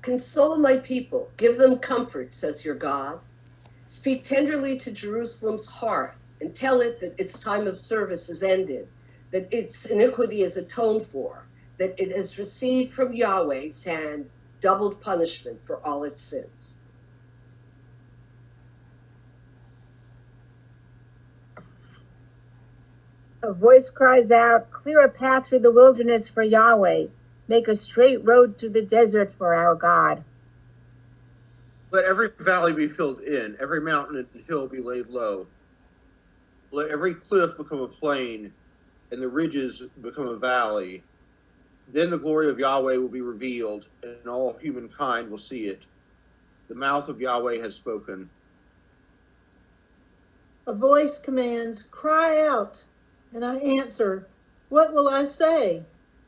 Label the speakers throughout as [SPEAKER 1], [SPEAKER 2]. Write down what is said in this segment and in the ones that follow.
[SPEAKER 1] Console my people, give them comfort, says your God. Speak tenderly to Jerusalem's heart and tell it that its time of service is ended, that its iniquity is atoned for, that it has received from Yahweh's hand doubled punishment for all its sins.
[SPEAKER 2] A voice cries out, clear a path through the wilderness for Yahweh. Make a straight road through the desert for our God.
[SPEAKER 3] Let every valley be filled in, every mountain and hill be laid low. Let every cliff become a plain, and the ridges become a valley. Then the glory of Yahweh will be revealed, and all humankind will see it. The mouth of Yahweh has spoken.
[SPEAKER 4] A voice commands, cry out, and I answer, what will I say?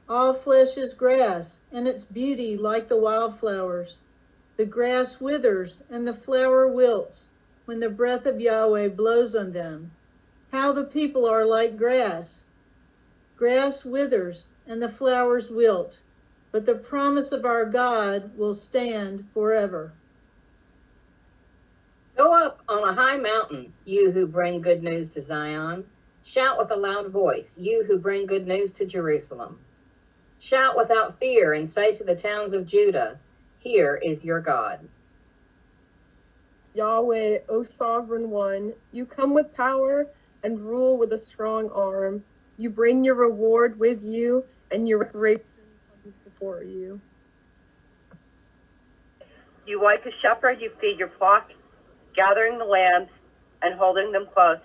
[SPEAKER 4] All flesh is grass, and its beauty like the wildflowers. The grass withers, and the flower wilts, when the breath of Yahweh blows on them. How the people are like grass. Grass withers, and the flowers wilt, but the promise of our God will stand forever.
[SPEAKER 5] Go up on a high mountain, you who bring good news to Zion. Shout with a loud voice, you who bring good news to Jerusalem. Shout without fear and say to the towns of Judah, here is your God.
[SPEAKER 6] Yahweh, O sovereign one, you come with power and rule with a strong arm. You bring your reward with you, and your reparation comes before you.
[SPEAKER 7] You like a shepherd, you feed your flock, gathering the lambs and holding them close,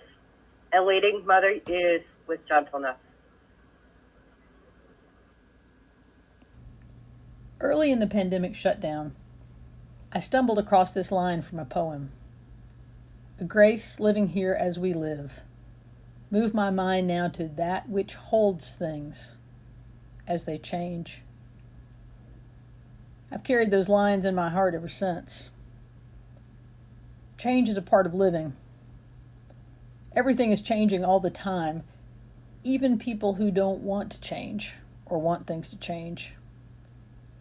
[SPEAKER 7] and leading mother ewes with gentleness.
[SPEAKER 8] Early in the pandemic shutdown, I stumbled across this line from a poem. A grace living here as we live. Move my mind now to that which holds things as they change. I've carried those lines in my heart ever since. Change is a part of living. Everything is changing all the time, even people who don't want to change or want things to change.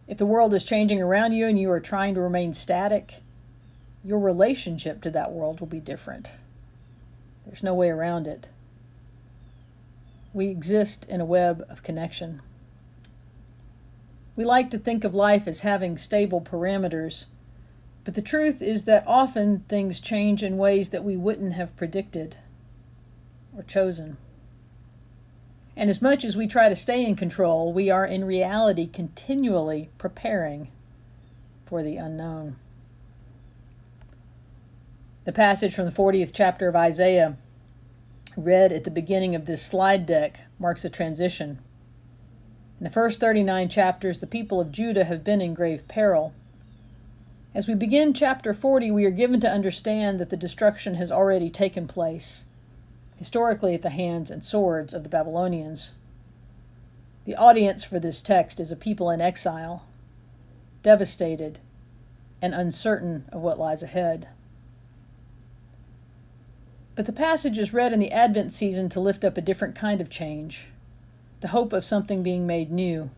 [SPEAKER 8] If the world is changing around you and you are trying to remain static, your relationship to that world will be different. There's no way around it. We exist in a web of connection. We like to think of life as having stable parameters, but the truth is that often things change in ways that we wouldn't have predicted or chosen. And as much as we try to stay in control, we are in reality continually preparing for the unknown. The passage from the 40th chapter of Isaiah, read at the beginning of this slide deck, marks a transition. In the first 39 chapters, the people of Judah have been in grave peril. As we begin chapter 40, we are given to understand that the destruction has already taken place, historically at the hands and swords of the Babylonians. The audience for this text is a people in exile, devastated and uncertain of what lies ahead. But the passage is read in the Advent season to lift up a different kind of change, the hope of something being made new.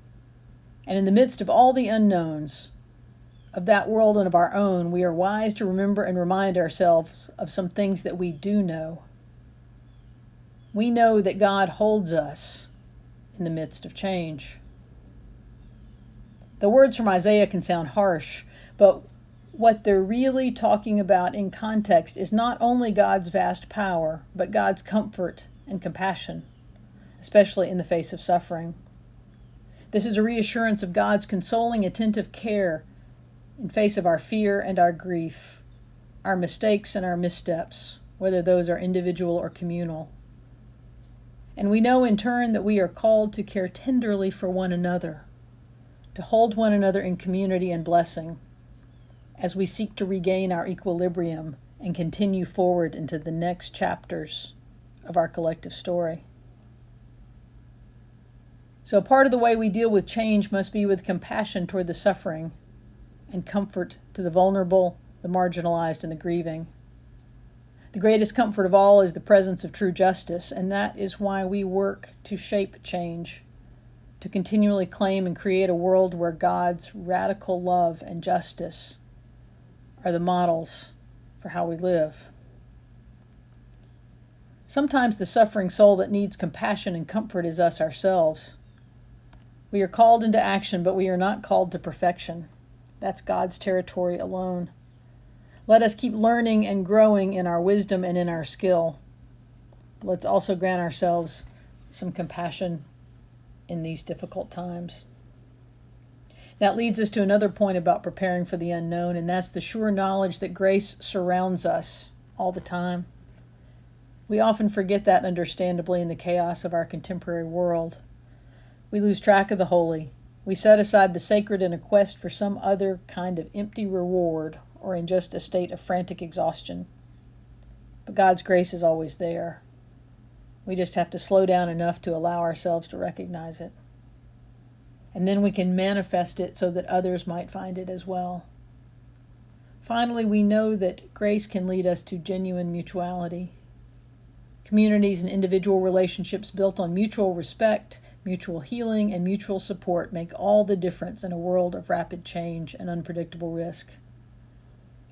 [SPEAKER 8] And in the midst of all the unknowns of that world and of our own, we are wise to remember and remind ourselves of some things that we do know. We know that God holds us in the midst of change. The words from Isaiah can sound harsh, but what they're really talking about in context is not only God's vast power, but God's comfort and compassion, especially in the face of suffering. This is a reassurance of God's consoling, attentive care in face of our fear and our grief, our mistakes and our missteps, whether those are individual or communal. And we know in turn that we are called to care tenderly for one another, to hold one another in community and blessing, as we seek to regain our equilibrium and continue forward into the next chapters of our collective story. So part of the way we deal with change must be with compassion toward the suffering and comfort to the vulnerable, the marginalized, and the grieving. The greatest comfort of all is the presence of true justice, and that is why we work to shape change, to continually claim and create a world where God's radical love and justice are the models for how we live. Sometimes the suffering soul that needs compassion and comfort is us ourselves. We are called into action, but we are not called to perfection. That's God's territory alone. Let us keep learning and growing in our wisdom and in our skill. Let's also grant ourselves some compassion in these difficult times. That leads us to another point about preparing for the unknown, and that's the sure knowledge that grace surrounds us all the time. We often forget that, understandably, in the chaos of our contemporary world. We lose track of the holy. We set aside the sacred in a quest for some other kind of empty reward or in just a state of frantic exhaustion. But God's grace is always there. We just have to slow down enough to allow ourselves to recognize it. And then we can manifest it so that others might find it as well. Finally, we know that grace can lead us to genuine mutuality. Communities and individual relationships built on mutual respect, mutual healing, and mutual support make all the difference in a world of rapid change and unpredictable risk.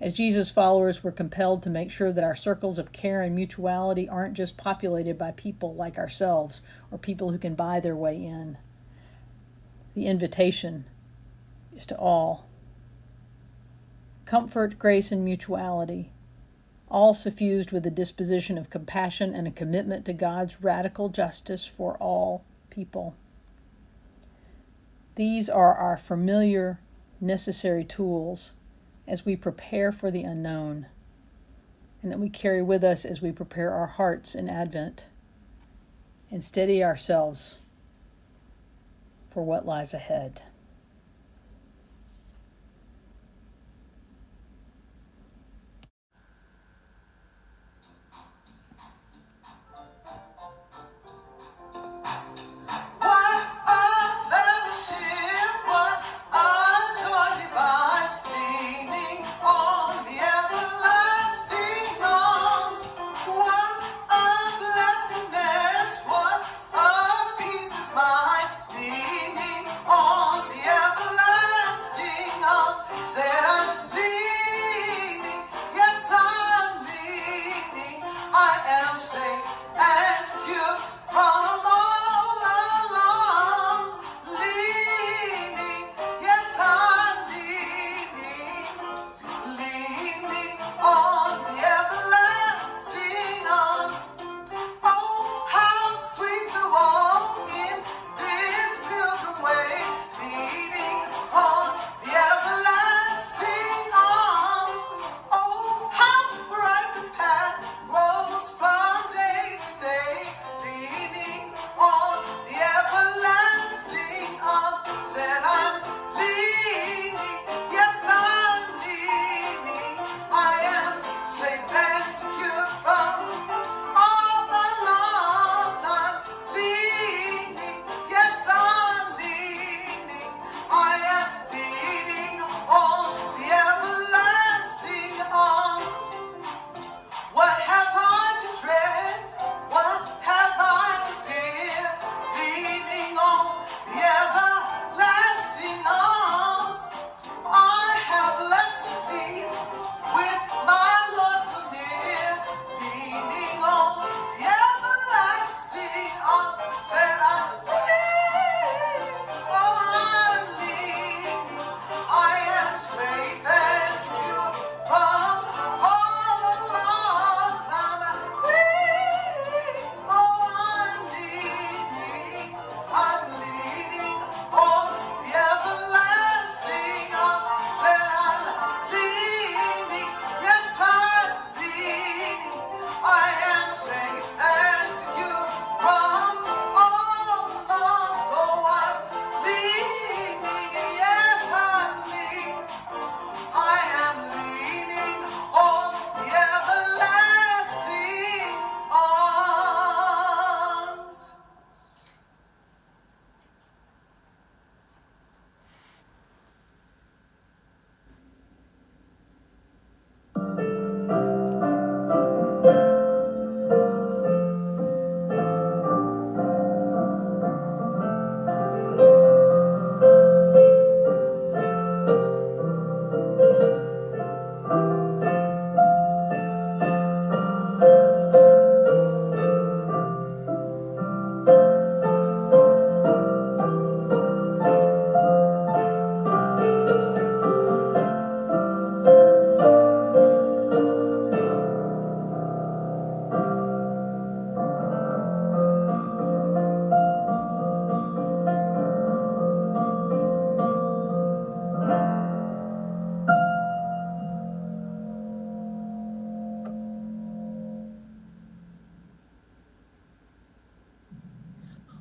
[SPEAKER 8] As Jesus followers, we're compelled to make sure that our circles of care and mutuality aren't just populated by people like ourselves or people who can buy their way in. The invitation is to all. Comfort, grace, and mutuality, all suffused with a disposition of compassion and a commitment to God's radical justice for all people. These are our familiar, necessary tools as we prepare for the unknown, and that we carry with us as we prepare our hearts in Advent and steady ourselves for what lies ahead.
[SPEAKER 9] On the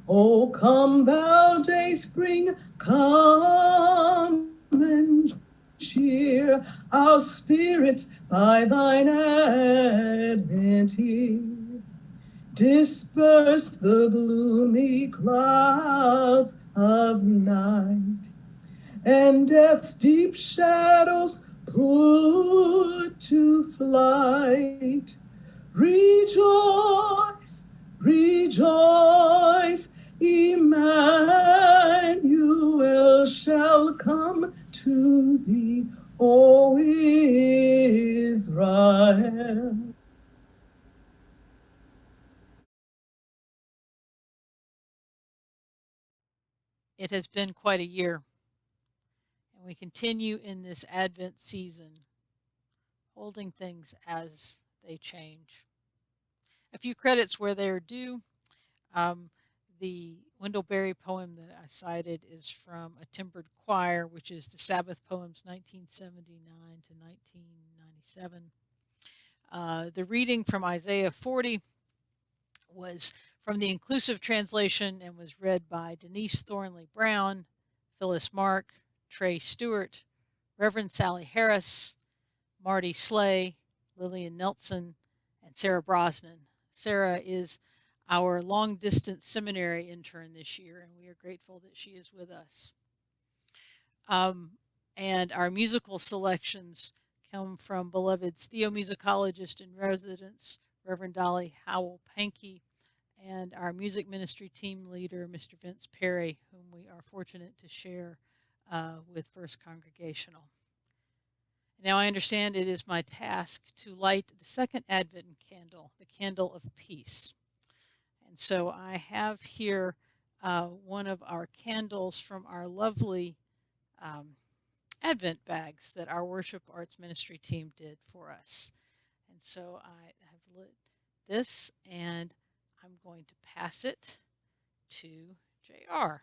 [SPEAKER 9] O come thou day spring, come and cheer our spirits by thine advent here. Disperse the gloomy clouds of night, and death's deep shadows put to flight. Rejoice, rejoice, Emmanuel shall come to thee, O Israel.
[SPEAKER 8] It has been quite a year, and we continue in this Advent season, holding things as they change. A few credits where they are due. The Wendell Berry poem that I cited is from A Timbered Choir, which is the Sabbath Poems 1979 to 1997. The reading from Isaiah 40 was from the Inclusive Translation and was read by Denise Thornley Brown, Phyllis Mark, Trey Stewart, Reverend Sally Harris, Marty Slay, Lillian Nelson, and Sarah Brosnan. Sarah is our long distance seminary intern this year, and we are grateful that she is with us. And our musical selections come from beloved's theomusicologist in residence, Reverend Dolly Howell Pankey, and our music ministry team leader, Mr. Vince Perry, whom we are fortunate to share with First Congregational. Now I understand it is my task to light the second Advent candle, the candle of peace. And so I have here one of our candles from our lovely Advent bags that our worship arts ministry team did for us. And so I have lit this, and I'm going to pass it to JR.